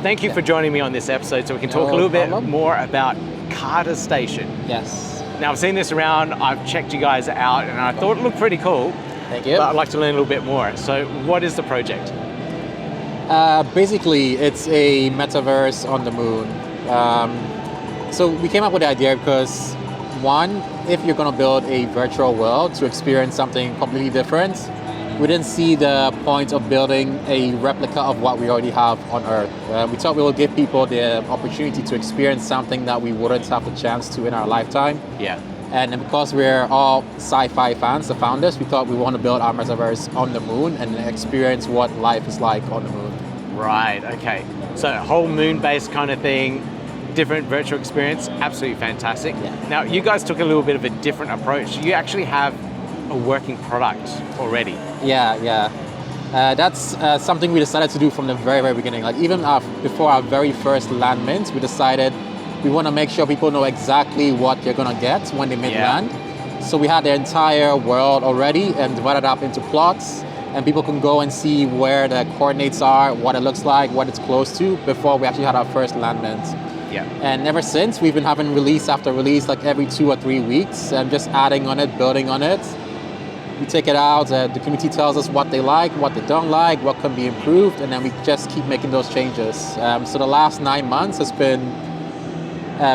thank you for joining me on this episode so we can talk a little bit more about Carda Station. Yes. Now, I've seen this around, I've checked you guys out, and I thought it looked pretty cool. Thank you. But I'd like to learn a little bit more. So what is the project? Basically, it's a metaverse on the moon. So we came up with the idea because, one, if you're going to build a virtual world to experience something completely different, we didn't see the point of building a replica of what we already have on Earth. We thought we would give people the opportunity to experience something that we wouldn't have the chance to in our lifetime. Yeah. And because we're all sci-fi fans, the founders, we thought we want to build our metaverse on the moon and experience what life is like on the moon. Right, okay. So a whole moon-based kind of thing, different virtual experience, absolutely fantastic. Yeah. Now, you guys took a little bit of a different approach. You actually have a working product already. Yeah. That's something we decided to do from the very, very beginning. Like even before our very first land mint, we decided we want to make sure people know exactly what they're going to get when they mint land. So we had the entire world already and divided up into plots, and people can go and see where the coordinates are, what it looks like, what it's close to, before we actually had our first land mint. Yeah. And ever since, we've been having release after release, like every 2 or 3 weeks, and just adding on it, building on it. We take it out, the community tells us what they like, what they don't like, what can be improved, and then we just keep making those changes. So the last 9 months has been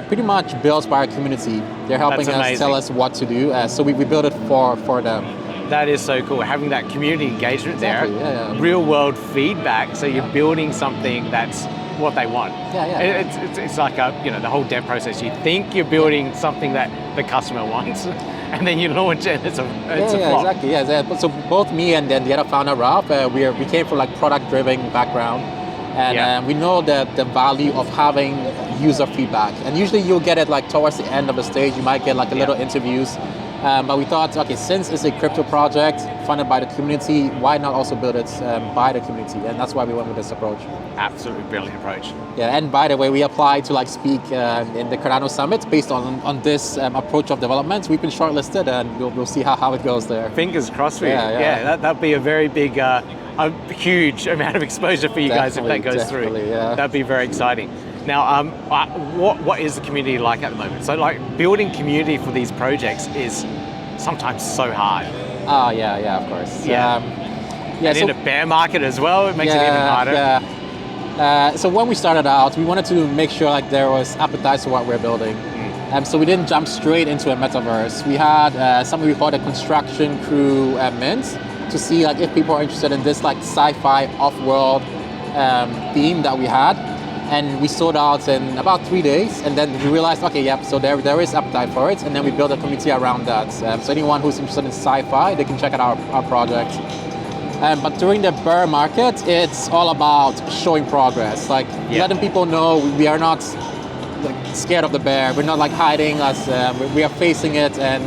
pretty much built by our community. They're helping us tell us what to do, so we build it for them. That is so cool, having that community engagement there, yeah. real world feedback, so you're building something that's what they want. Yeah. It's like the whole dev process. You think you're building something that the customer wants, and then you launch it. It's a flop. Exactly. Yeah. So both me and then the other founder Ralph, we came from like product-driven background, and we know that the value of having user feedback. And usually you'll get it like towards the end of the stage. You might get like a little interviews. But we thought, okay, since it's a crypto project funded by the community, why not also build it by the community? And that's why we went with this approach. Absolutely brilliant approach. Yeah, and by the way, we applied to like speak in the Cardano Summit based on this approach of development. We've been shortlisted, and we'll see how it goes there. Fingers crossed for you. Yeah. That'd be a very big, a huge amount of exposure for you guys if that goes through. Yeah. That'd be very exciting. Now, what is the community like at the moment? So, like, building community for these projects is sometimes so hard. Oh, yeah, of course. And in a bear market as well, it makes it even harder. Yeah. So when we started out, we wanted to make sure like there was appetite for what we're building. So we didn't jump straight into a metaverse. We had something we called a construction crew mint to see like if people are interested in this like sci-fi off-world theme that we had. And we sold out in about 3 days, and then we realized, okay, so there is appetite for it, and then we built a community around that. So anyone who's interested in sci-fi, they can check out our project. But during the bear market, it's all about showing progress, like letting people know we are not like scared of the bear. We're not like hiding us. We are facing it, and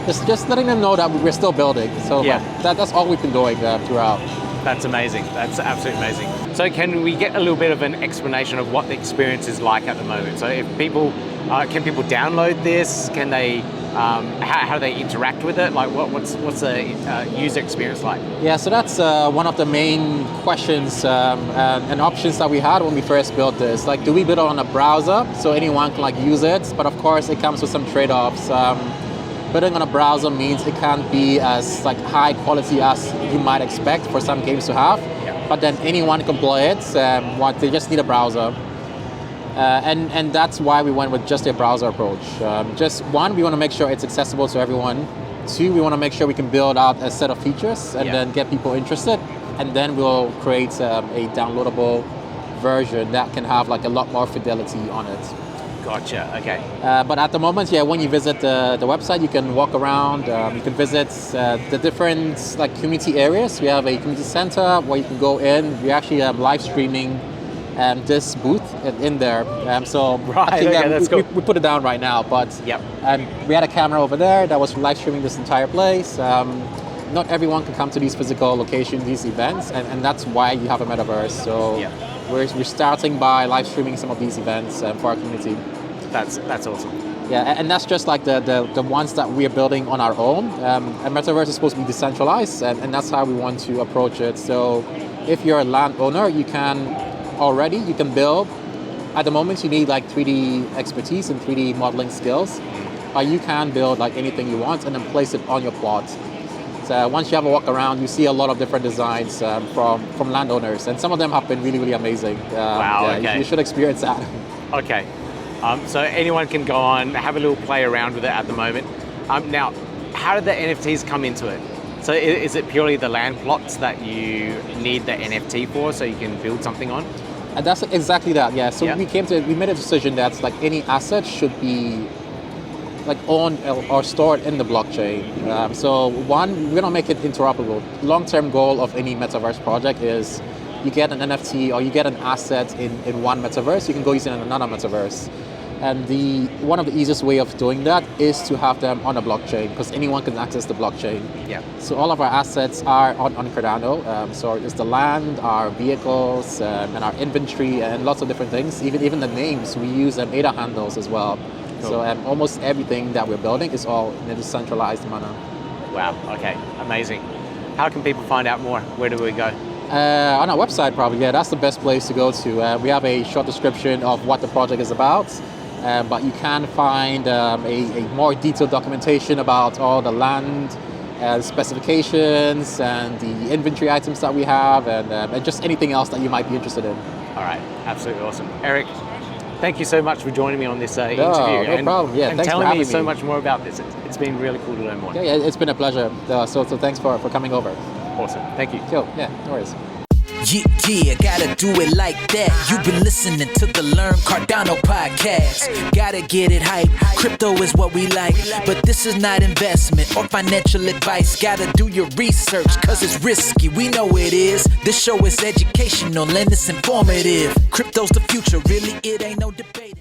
just letting them know that we're still building. So that's all we've been doing throughout. That's amazing. That's absolutely amazing. So can we get a little bit of an explanation of what the experience is like at the moment? So if people, can people download this? Can they, how do they interact with it? Like what's the user experience like? Yeah, so that's one of the main questions and options that we had when we first built this. Like, do we build it on a browser so anyone can like use it? But of course it comes with some trade-offs. Building on a browser means it can't be as like high quality as you might expect for some games to have, but then anyone can play it. They just need a browser, and that's why we went with just a browser approach. Just one, we want to make sure it's accessible to everyone. Two, we want to make sure we can build out a set of features and then get people interested, and then we'll create a downloadable version that can have like a lot more fidelity on it. Gotcha, okay. But at the moment, when you visit the website, you can walk around, you can visit the different like community areas. We have a community center where you can go in. We actually have live streaming this booth in there. So I think that's cool. we put it down right now, but we had a camera over there that was live streaming this entire place. Not everyone can come to these physical locations, these events, and that's why you have a metaverse. So we're starting by live streaming some of these events for our community. That's awesome. Yeah, and that's just like the ones that we are building on our own. And metaverse is supposed to be decentralized, and that's how we want to approach it. So if you're a landowner, you can already, you can build. At the moment, you need like 3D expertise and 3D modeling skills. But you can build like anything you want and then place it on your plot. So once you have a walk around, you see a lot of different designs from landowners, and some of them have been really, really amazing. Wow, yeah, okay. You should experience that. Okay, so anyone can go on, have a little play around with it at the moment. Now, how did the NFTs come into it? So is it purely the land plots that you need the NFT for so you can build something on? And that's exactly that, yeah. So Yeah. we made a decision that like any asset should be like owned or stored in the blockchain. So one, we're gonna make it interoperable. Long-term goal of any metaverse project is you get an NFT or you get an asset in one metaverse, you can go use it in another metaverse. And one of the easiest way of doing that is to have them on a blockchain, because anyone can access the blockchain. Yeah. So all of our assets are on Cardano. So it's the land, our vehicles, and our inventory, and lots of different things. Even the names, we use ADA handles as well. Cool. So almost everything that we're building is all in a decentralized manner. Wow, okay, amazing. How can people find out more? Where do we go? On our website, probably, yeah, that's the best place to go to. We have a short description of what the project is about, but you can find a more detailed documentation about all the land specifications and the inventory items that we have, and just anything else that you might be interested in. All right, absolutely awesome. Eric, thank you so much for joining me on this interview. No problem. Yeah, and thanks for telling having me so me. much more about this. It's been really cool to learn more. Yeah, it's been a pleasure. So thanks for coming over. Awesome, thank you. Cool, yeah, no worries. Yeah, gotta do it like that. You've been listening to the Learn Cardano podcast. Gotta get it hype. Crypto is what we like, but this is not investment or financial advice. Gotta do your research, cause it's risky. We know it is. This show is educational and it's informative. Crypto's the future, really, it ain't no debate.